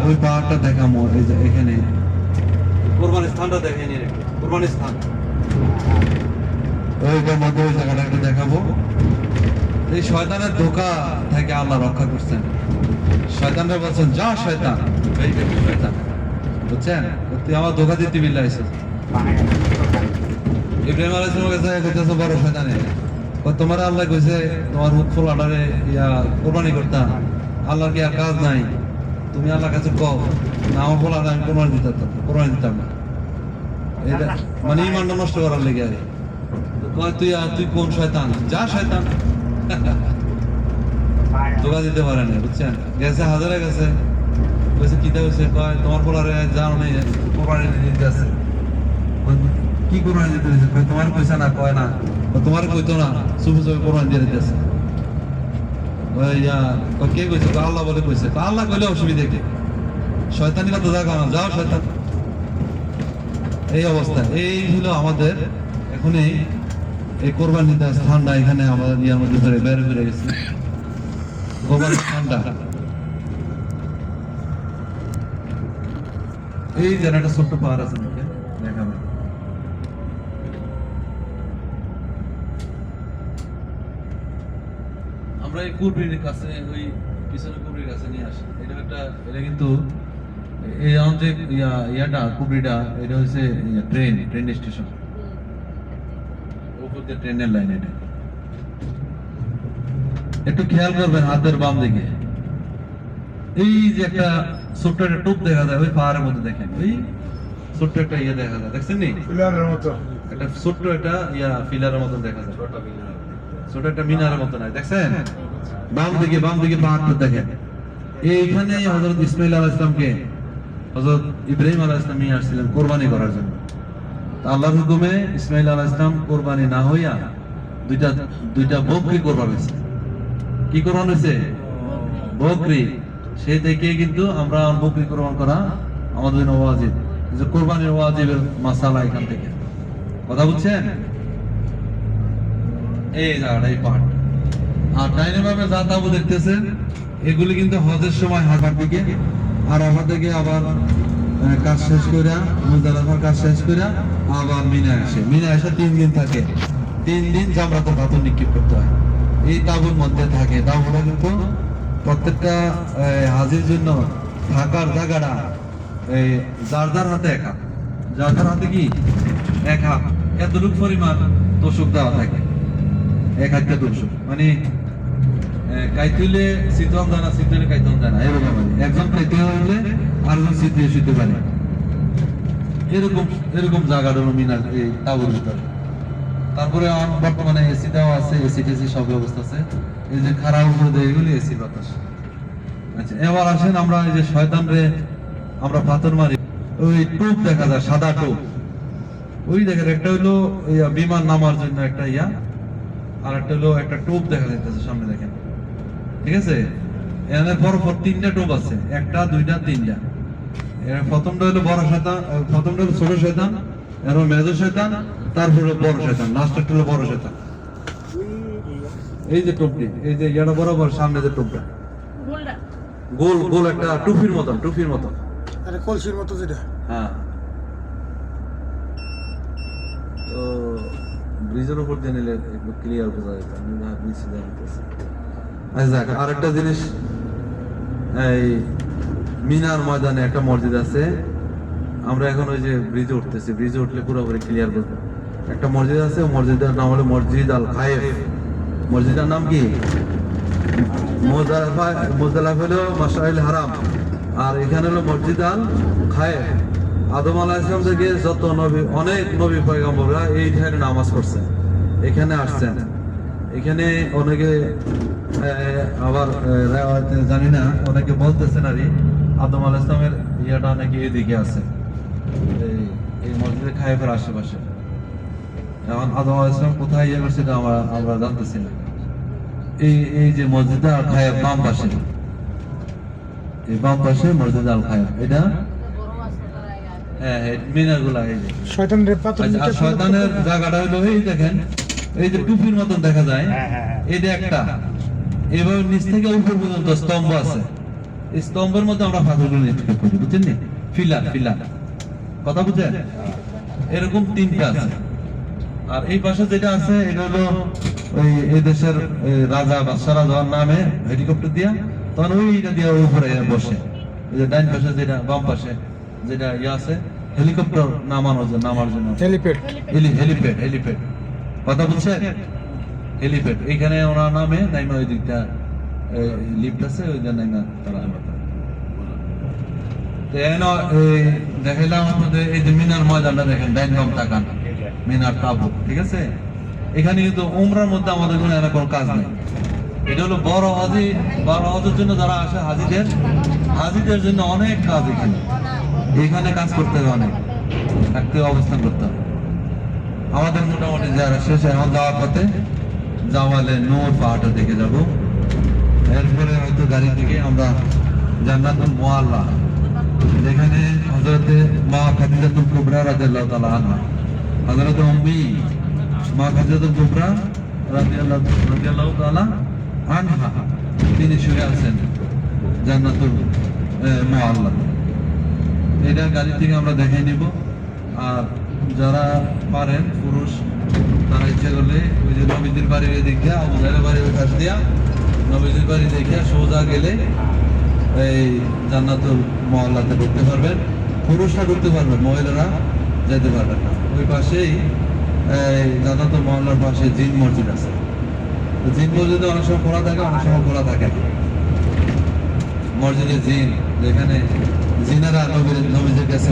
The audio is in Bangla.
ওই পাহাড়টা দেখাবো। এই যে এখানে কোরবানির স্থানটা দেখে নিয়ে কোরবানির স্থান ওইটার মধ্যে ওই জায়গাটা একটু দেখাবো। এই শয়তানের ধোঁকা থেকে আল্লাহ রক্ষা করছেন। শয়তানরা বলছেন যা শয়তান, শয়তান বুঝছেন, তুই আমার ধোঁকা দিতে বিল্লাইছিস। ইব্রাহিম আলাইহিস সালামের কাছে কইতেছে বড় শয়তানে, তোমার আল্লাহ কইছে তোমার মুখ ফোলাটারে ইয়া কোরবানি করতাম, আল্লাহর কি আর কাজ নাই? তুমি আল্লাহর কাছে কও না আমার ফোলাটা আমি কোরবানি দিতাম না। এটা মানে ইমানটা নষ্ট করার লেগে আর কয় তুই কোন শয়তান, যা শয়তান। ধোকা দিতে পারে না বুঝছেন। গেছে হাজারে গেছে, কইছে কিতা হইছে, কয় তোমার ফোলারে যাও নেই কোরবানি দিতে আছে। কি কোরবানি দিতে হয়েছে? তোমার কইছে না, কয় না তোমার কইতো না, চুপে চুপে কোরবানি দিয়ে দিতেছে। কে কইছে? আল্লাহ বলে কইছে। আল্লাহ কইলে অসুবিধা কি? শয়তানি কথা জায়গা না, যাও শয়তান। এই অবস্থা। এই হলো আমাদের এখন এই কোরবানিটা স্থানটা এখানে আমাদের ইয়ার মধ্যে ধরে বের করে গেছে কোরবানির স্থানটা। এই যেন একটা ছোট্ট পাহাড় আছে দেখাবে। আমরা এই কুবরির কাছে, ওই পিছনে কুবরির কাছে নিয়ে আসি। এটা কিন্তু এই আমাদের ইয়াটা কুবরিটা, এটা হচ্ছে ট্রেন স্টেশন, উপর দিয়ে ট্রেনের লাইন। এটা একটু খেয়াল করবেন হাতের বাম দিকে এই যে একটা ছোট্ট একটা টোপ দেখা যায় ওই পাহাড়ের মধ্যে, দেখেন ওই ছোট্ট একটা ইয়ে দেখা যায়, দেখছেন নি? ফিলারের মতো একটা ছোট্ট একটা ফিলারের মতো দেখা যায়, ছোট একটা মিনারের মতো নাই, দেখছেন? বাম দিকে পাহাড়টা দেখেন। এইখানে হযরত ইসমাঈল আলাইহিস সালামকে হযরত ইব্রাহিম আলাইহিস সালাম নিয়ে আসছিলেন কোরবানি করার জন্য। আল্লাহর হুকুমে ইসমাঈল আলাইহিস সালাম কোরবানি না হইয়া দুইটা বকরি কোরবান হয়েছে। কি কোরবান হয়েছে? বকরি। সেই থেকে কিন্তু আমরা বকরি কোরবান করা আমাদের জন্য ওয়াজিব। যে কোরবানির ওয়াজিবের মাসালা এখান থেকে, কথা বুঝছেন? এই জায়গাটা, এই পাহাড়। আর ডাইনে বামে যা তাবু দেখতেছেন এগুলি কিন্তু হজের সময় হাজার দিকে, আর আমার থেকে আবার কাজ শেষ করে মুজদালিফার কাজ শেষ করে আবার মিনা এসে 3 দিন থাকে। 3 দিন জামরাতুল পাথর নিক্ষেপ করতে হয় এই তাবুর মধ্যে থাকে। তাবুটা কিন্তু প্রত্যেকটা হাজির জন্য থাকার জায়গাটা যার হাতে এক হাত, যার হাতে কি এক হাত, এতটুকু পরিমাণ তোষক দেওয়া থাকে। এক হাতটা তোষক মানে কাইতুলে শীতল দানা, শীতলে কাইতল দানা, এরকম মানে একজন কাইতে হলে আরেকজন শীতে শুতে পারে। এরকম জায়গাটা মিনার এই তাবুর ভিতরে। তারপরে বর্তমানে এসি দেওয়া আছে, এসি টেসি সব ব্যবস্থা আছে। এই যে খারাপ উপরে দেয় এগুলি এসি বাতাস। আচ্ছা, এবার আসেন আমরা এই যে শয়তানরে আমরা পাথর মারি, ওই টোপ দেখা যায়, সাদা টোপ। ওই দেখেন একটা হলো বিমান নামার জন্য একটা আর একটা হলো একটা টোপ দেখা যাইতেছে সামনে, দেখেন ঠিক আছে? এখানে পরপর 3টা টোপ আছে, 1টা 2টা 3টা। প্রথমটা হলো বড় শয়তান, প্রথমটা হলো ছোট শয়তান, এরপর মেজর শয়তান, তারপর হলো বড় শয়তান, লাস্টটা হলো বড় শয়তান। এই যে টোপটি, এই যে ইয়াটা বরাবর সামনে যে টোপটা গোল একটা টুপির মতন আরে কলসির মতো যেটা, হ্যাঁ। তো ব্রিজের উপর দিয়ে নিলে একটু ক্লিয়ার বোঝা যেত। আমি নিচে যাইতেছি। আচ্ছা, আরেকটা জিনিস, এই মিনার ময়দানে একটা মসজিদ আছে। আমরা এখন ওই যে ব্রিজে উঠতেছি, ব্রিজে উঠলে পুরোপুরি ক্লিয়ার বুঝবো। একটা মসজিদ আছে, মসজিদের নাম হলো মসজিদ আল খায়েফ। মসজিদের নাম কি? মুজদালিফা হলো মাশআরিল হারাম, আর এখানে হলো মসজিদ আল খায়েফ। আদম আলাইহিস সালাম থেকে যত নবী, অনেক নবী পয়গম্বররা এই ধারে নামাজ পড়ছেন, এখানে আসছেন। এখানে অনেকে আবার জানি না, অনেকে বলতেছেন আর আদম আলাইহিস সালামের ইয়াটা নাকি এদিকে আছে, এই মসজিদে খায়েফের আশেপাশে। এখন আদম আলাইহিস সালাম কোথায় ইয়ে করছে আমরা জানতেছি না। এই যে মসজিদ আল খায়েফ বাম পাশে, এই বাম পাশে মসজিদ আল খায়েফ, এটা মিনারগুলা। এই যে শয়তানের জায়গাটা হলো এই দেখেন, এই যে টুপির মতন দেখা যায়, এটা একটা। এবার নিচ থেকে উপর পর্যন্ত স্তম্ভ আছে, এই স্তম্ভের মধ্যে আমরা পাথরগুলো নিক্ষেপ করি, বুঝছেন নি? ফিলার ফিলার, কথা বুঝছেন? এরকম তিনটা আছে। আর এই পাশে যেটা আছে এটা হলো ওই এই দেশের রাজা বাদশারা যাওয়ার নামে হেলিকপ্টার দিয়া, তখন ওইটা দিয়ে উপরে বসে, ওই যে ডাইন পাশে যেটা, বাম পাশে যেটা ইয়ে আছে, হেলিকপ্টার নামার জন্য হেলিপ্যাড হেলিপ্যাড হেলিপ্যাড, কথা বুঝছেন? হেলিপ্যাড এইখানে ওনার নামে নাইমা, ওই দিকটা লিফট আছে, ওই জন্য নাইমা তারা দেখাইলাম আপনাদের। এই যে মিনার ময়দানটা দেখেন, ডাইন বাম তাকান, মিনার তাবু, ঠিক আছে? এখানে কিন্তু উমরার মধ্যে আমাদের কোনো এরকম কাজ নেই। এটা হলো বড় হজের জন্য যারা আসে, হাজিদের জন্য অনেক কাজ এখানে। এখানে কাজ করতে হবে, অনেক থাকতে অবস্থান করতে হবে। আমাদের মোটামুটি যারা শেষে এখন যাওয়ার পথে জামালে নূর পাহাড়ের দিকে যাব। এরপরে হয়তো গাড়ি থেকে আমরা জান্নাতুল মুআল্লা, যেখানে হযরতে মা খাদিজাতুল কুবরা রাদিয়াল্লাহু তাআলা আনহা, হযরতে উম্মি মা খাদিজাতুল কুবরা রাদিয়াল্লাহু তাআলা আনহা, তিনি শুয়ে আছেন জান্নাতুল মুআল্লা। এটা গাড়ি থেকে আমরা দেখাই নিব। আর যারা পারেন পুরুষ, তারা ইচ্ছা করলে ওই যে নবীদের বাড়ির দিকে, আবু জাহেলের বাড়ির কাছ দিয়া নবীদের বাড়ি দেখে সোজা গেলে এই জান্নাতুল মুআল্লাতে ঢুকতে পারবেন। পুরুষরা ঢুকতে পারবেন, মহিলারা যেতে পারবেন না। ওই পাশেই জান্নাতুল মুআল্লার পাশে জিন মসজিদ আছে। জিন মসজিদে অনেক সময় খোলা থাকে, অনেক সময় খোলা থাকে না। মসজিদে জিন, যেখানে জিনেরা নবীদের কাছে